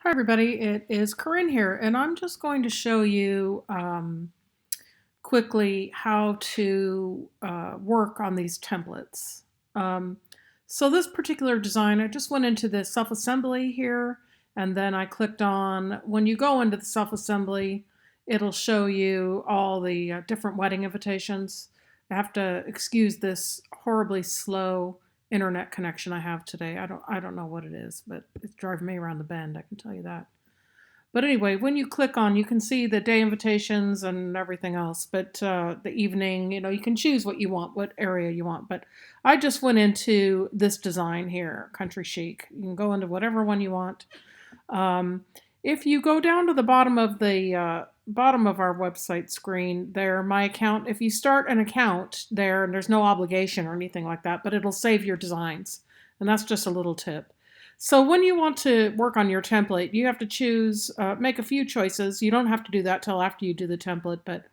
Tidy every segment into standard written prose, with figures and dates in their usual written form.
Hi everybody, it is Corinne here, and I'm just going to show you quickly how to work on these templates. Um, so this particular design, I just went into the self-assembly here, and then I clicked on, when you go into the self-assembly, it'll show you all the different wedding invitations. I have to excuse this horribly slow internet connection I have today. I don't know what it is, but it's driving me around the bend, I can tell you that. But anyway, when you click on, you can see the day invitations and everything else. But the evening, you can choose what you want, what area you want. But I just went into this design here, Country Chic. You can go into whatever one you want. Um, if you go down to the bottom of the bottom of our website screen, there, my account. If you start an account there, and there's no obligation or anything like that, but it'll save your designs, and that's just a little tip. So when you want to work on your template, you have to choose, make a few choices. You don't have to do that till after you do the template, but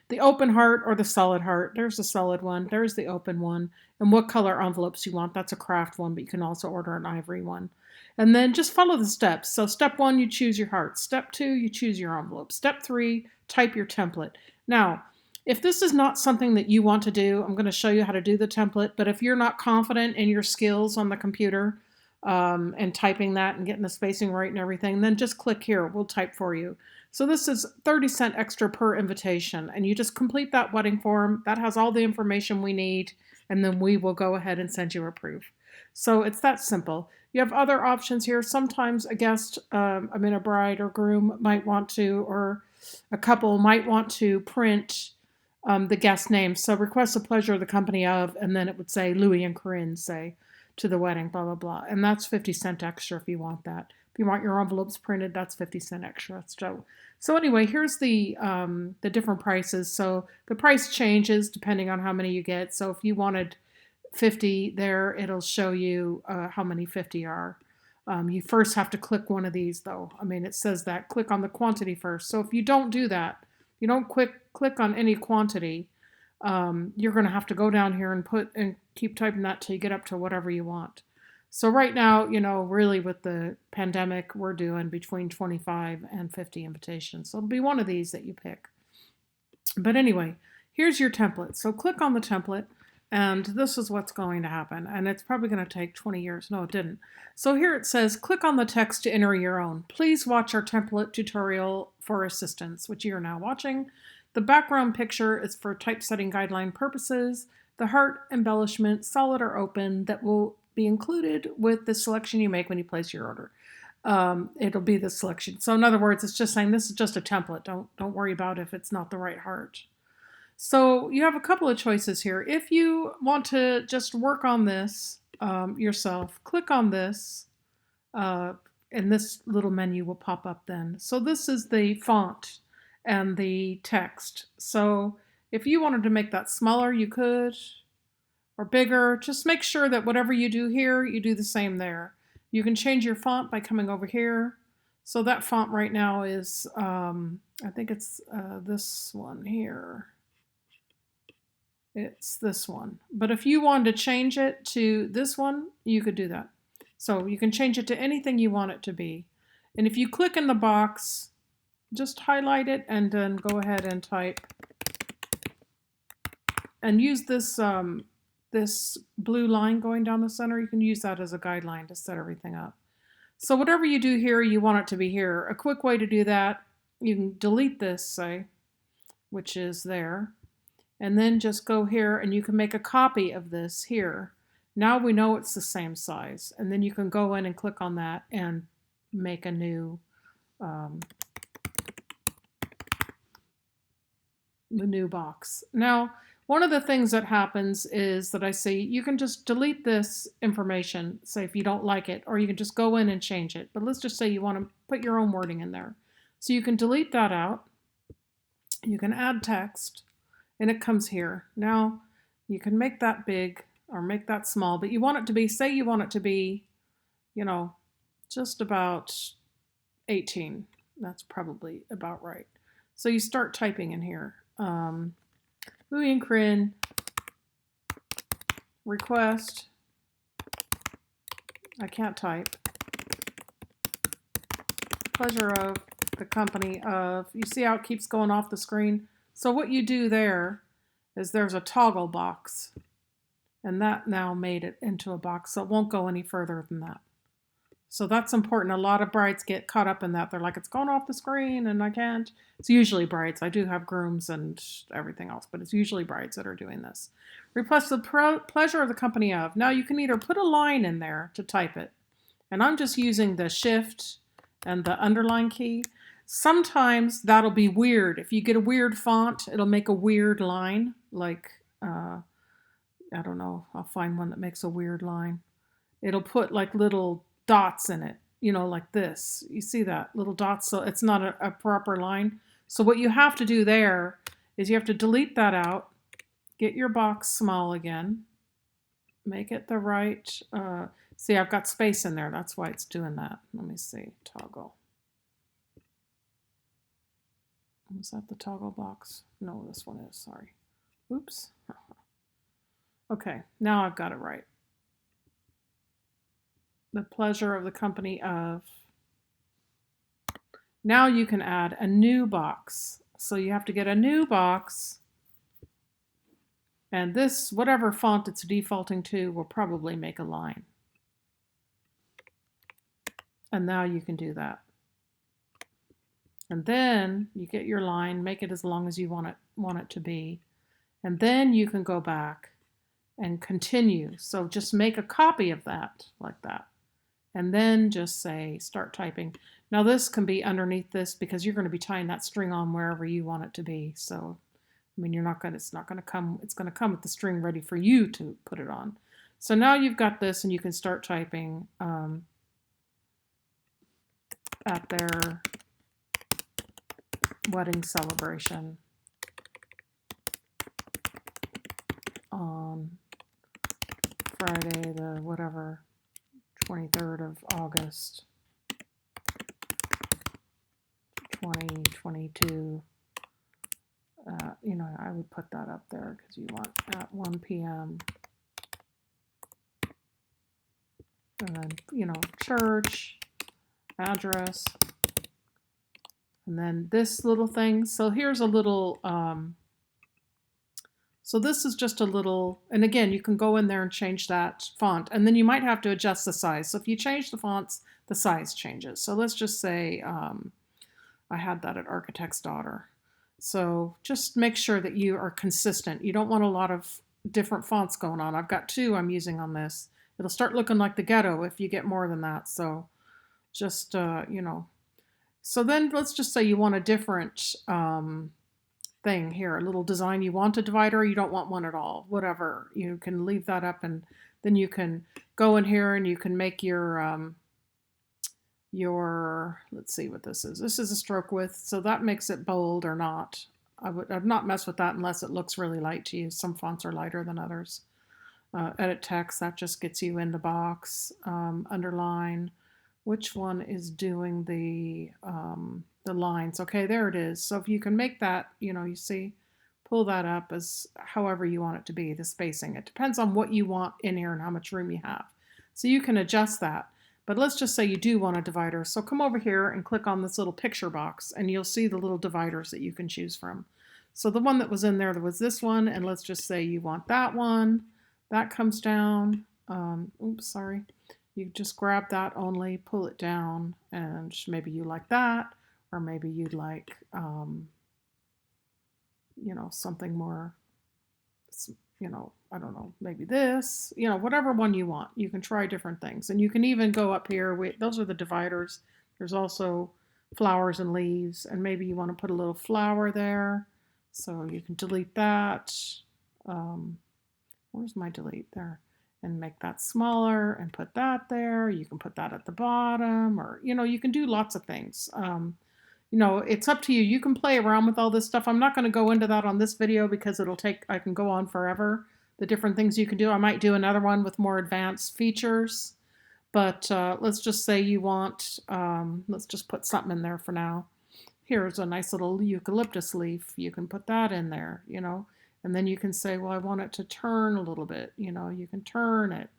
the open heart or the solid heart. There's the solid one. There's the open one. And what color envelopes you want. That's a craft one, but you can also order an ivory one. And then just follow the steps. So step 1, you choose your heart. Step 2, you choose your envelope. Step 3, type your template. Now, if this is not something that you want to do, I'm going to show you how to do the template. But if you're not confident in your skills on the computer, and typing that and getting the spacing right and everything, then just click here. We'll type for you. So this is 30 cents extra per invitation, and you just complete that wedding form. That has all the information we need, and then we will go ahead and send you a proof. So it's that simple. You have other options here. Sometimes a guest, a bride or groom might want to, or a couple might want to print the guest name. So request the pleasure of the company of, and then it would say Louis and Corinne, say, to the wedding, blah, blah, blah. And that's 50 cents extra if you want that. If you want your envelopes printed, that's 50 cents extra. So anyway, here's the different prices. So the price changes depending on how many you get. So if you wanted 50 there, it'll show you how many 50 are. You first have to click one of these though. It says that click on the quantity first. So if you don't do that, you don't click on any quantity, you're going to have to go down here and keep typing that till you get up to whatever you want. So right now, really with the pandemic, we're doing between 25 and 50 invitations. So it'll be one of these that you pick. But anyway, here's your template. So click on the template, and this is what's going to happen. And it's probably going to take 20 years. No, it didn't. So here it says, click on the text to enter your own. Please watch our template tutorial for assistance, which you are now watching. The background picture is for typesetting guideline purposes. The heart embellishment, solid or open, that will be included with the selection you make when you place your order. It'll be the selection. So in other words, it's just saying this is just a template. Don't worry about if it's not the right heart. So you have a couple of choices here. If you want to just work on this yourself, click on this, and this little menu will pop up then. So this is the font and the text. So if you wanted to make that smaller, you could, or bigger. Just make sure that whatever you do here, you do the same there. You can change your font by coming over here. So that font right now is, I think it's this one here. It's this one. But if you wanted to change it to this one, you could do that. So you can change it to anything you want it to be. And if you click in the box, just highlight it and then go ahead and type. And use this, this blue line going down the center. You can use that as a guideline to set everything up. So whatever you do here, you want it to be here. A quick way to do that, you can delete this, say, which is there. And then just go here and you can make a copy of this here. Now we know it's the same size. And then you can go in and click on that and make a new box. Now, one of the things that happens is that I see you can just delete this information, say if you don't like it, or you can just go in and change it. But let's just say you want to put your own wording in there. So you can delete that out. You can add text, and it comes here. Now, you can make that big or make that small, but you want it to be, say you want it to be, just about 18. That's probably about right. So you start typing in here. Louis and Corinne, request, I can't type, pleasure of the company of, you see how it keeps going off the screen? So what you do there is there's a toggle box, and that now made it into a box, so it won't go any further than that. So that's important. A lot of brides get caught up in that. They're like, it's going off the screen and I can't. It's usually brides. I do have grooms and everything else, but it's usually brides that are doing this. Request the pleasure of the company of. Now you can either put a line in there to type it, and I'm just using the shift and the underline key. Sometimes that'll be weird. If you get a weird font, it'll make a weird line. Like, I don't know, I'll find one that makes a weird line. It'll put like little dots in it, you know, like this. You see that? Little dots, so it's not a proper line. So what you have to do there is you have to delete that out, get your box small again, make it the right, see, I've got space in there. That's why it's doing that. Let me see, toggle. Was that the toggle box? No, this one is, sorry. Oops. Okay, now I've got it right. The pleasure of the company of. Now you can add a new box. So you have to get a new box, and this, whatever font it's defaulting to, will probably make a line. And now you can do that. And then you get your line, make it as long as you want it to be. And then you can go back and continue. So just make a copy of that like that. And then just say start typing. Now this can be underneath this because you're going to be tying that string on wherever you want it to be. So I mean, it's going to come with the string ready for you to put it on. So now you've got this, and you can start typing at their wedding celebration on Friday the whatever 23rd of August 2022. You know, I would put that up there because you want at 1 p.m. And then, you know, church, address, and then this little thing. So here's a little, so this is just a little, and again, you can go in there and change that font, and then you might have to adjust the size. So if you change the fonts, the size changes. So let's just say, I had that at Architect's Daughter. So just make sure that you are consistent. You don't want a lot of different fonts going on. I've got 2 I'm using on this. It'll start looking like the ghetto if you get more than that. So just, you know. So then let's just say you want a different thing here, a little design. You want a divider, you don't want one at all, whatever. You can leave that up, and then you can go in here and you can make your, let's see what this is. This is a stroke width, so that makes it bold or not. I'd not mess with that unless it looks really light to you. Some fonts are lighter than others. Edit text, that just gets you in the box. Underline, which one is doing the lines? Okay, there it is. So if you can make that, you know, you see, pull that up as however you want it to be, the spacing. It depends on what you want in here and how much room you have. So you can adjust that. But let's just say you do want a divider. So come over here and click on this little picture box, and you'll see the little dividers that you can choose from. So the one that was in there was this one, and let's just say you want that one. That comes down. Oops, sorry. You just grab that only, pull it down, and maybe you like that, or maybe you'd like, you know, something more, you know, I don't know, maybe this, you know, whatever one you want. You can try different things. And you can even go up here. Those are the dividers. There's also flowers and leaves, and maybe you want to put a little flower there. So you can delete that. Where's my delete there? And make that smaller and put that there. You can put that at the bottom, or, you know, you can do lots of things. You know, it's up to you. You can play around with all this stuff. I'm not going to go into that on this video because I can go on forever. The different things you can do. I might do another one with more advanced features, but let's just say you want, let's just put something in there for now. Here's a nice little eucalyptus leaf. You can put that in there, you know, and then you can say, well, I want it to turn a little bit, you know, you can turn it.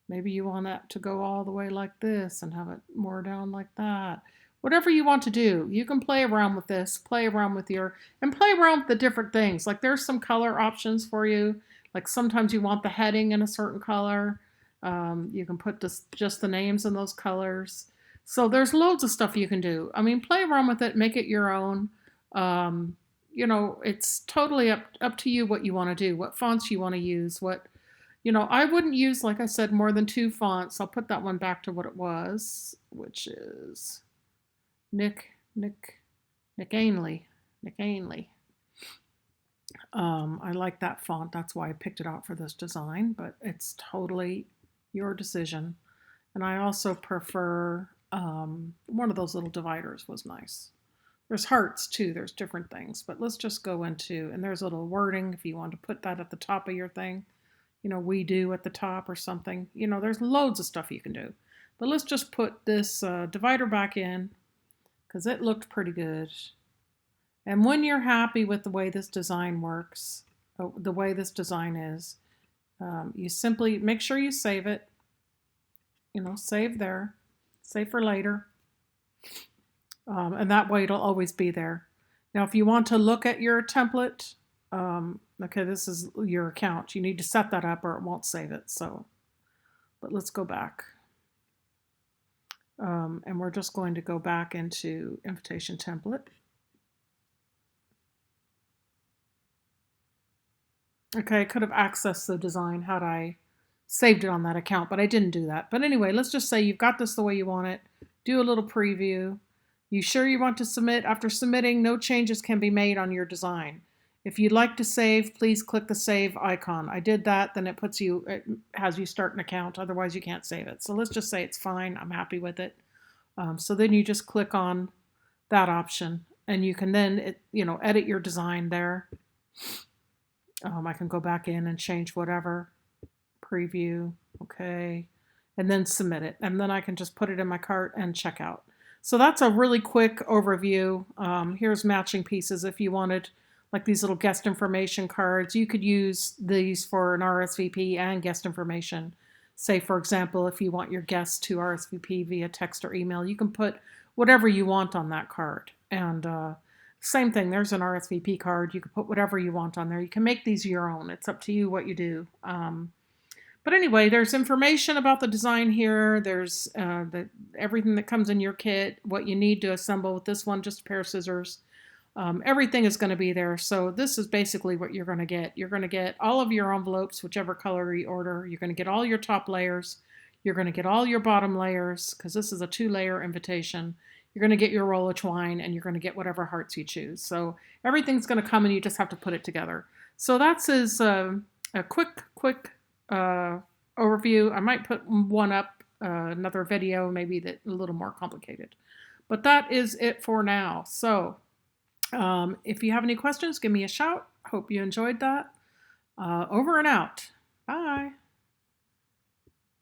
Maybe you want it to go all the way like this and have it more down like that. whatever you want to do. You can play around with this, play around with and play around with the different things. Like there's some color options for you. Like sometimes you want the heading in a certain color. You can put just the names in those colors. So there's loads of stuff you can do. I mean, play around with it, make it your own. Um, it's totally up to you what you want to do, what fonts you want to use, I wouldn't use, like I said, more than 2 fonts. I'll put that one back to what it was, which is Nick Ainley. Nick Ainley. I like that font. That's why I picked it out for this design, but it's totally your decision. And I also prefer one of those little dividers was nice. There's hearts too. There's different things, but let's just go into, and there's a little wording if you want to put that at the top of your thing. We do at the top or something. There's loads of stuff you can do. But let's just put this divider back in because it looked pretty good. And when you're happy with the way this design works, the way this design is, you simply make sure you save it. Save there. Save for later. And that way it'll always be there. Now, if you want to look at your template, okay, this is your account. You need to set that up or it won't save it. But let's go back. And we're just going to go back into invitation template. Okay, I could have accessed the design had I saved it on that account, but I didn't do that. But anyway, let's just say you've got this the way you want it. Do a little preview. You sure you want to submit? After submitting, no changes can be made on your design. If you'd like to save, please click the save icon. I did that, then it has you start an account. Otherwise, you can't save it. So let's just say it's fine. I'm happy with it. So then you just click on that option, and you can then edit your design there. I can go back in and change whatever. Preview, okay, and then submit it. And then I can just put it in my cart and check out. So that's a really quick overview. Here's matching pieces if you wanted, like these little guest information cards. You could use these for an RSVP and guest information. Say, for example, if you want your guests to RSVP via text or email, you can put whatever you want on that card. And same thing, there's an RSVP card. You can put whatever you want on there. You can make these your own. It's up to you what you do. But anyway, there's information about the design here. There's everything that comes in your kit, what you need to assemble with this one, just a pair of scissors. Everything is going to be there. So this is basically what you're going to get. You're going to get all of your envelopes, whichever color you order. You're going to get all your top layers. You're going to get all your bottom layers because this is a 2-layer invitation. You're going to get your roll of twine, and you're going to get whatever hearts you choose. So everything's going to come, and you just have to put it together. So that's a quick overview. I might put one up, another video, maybe that a little more complicated. But that is it for now. So if you have any questions, give me a shout. Hope you enjoyed that. Over and out. Bye.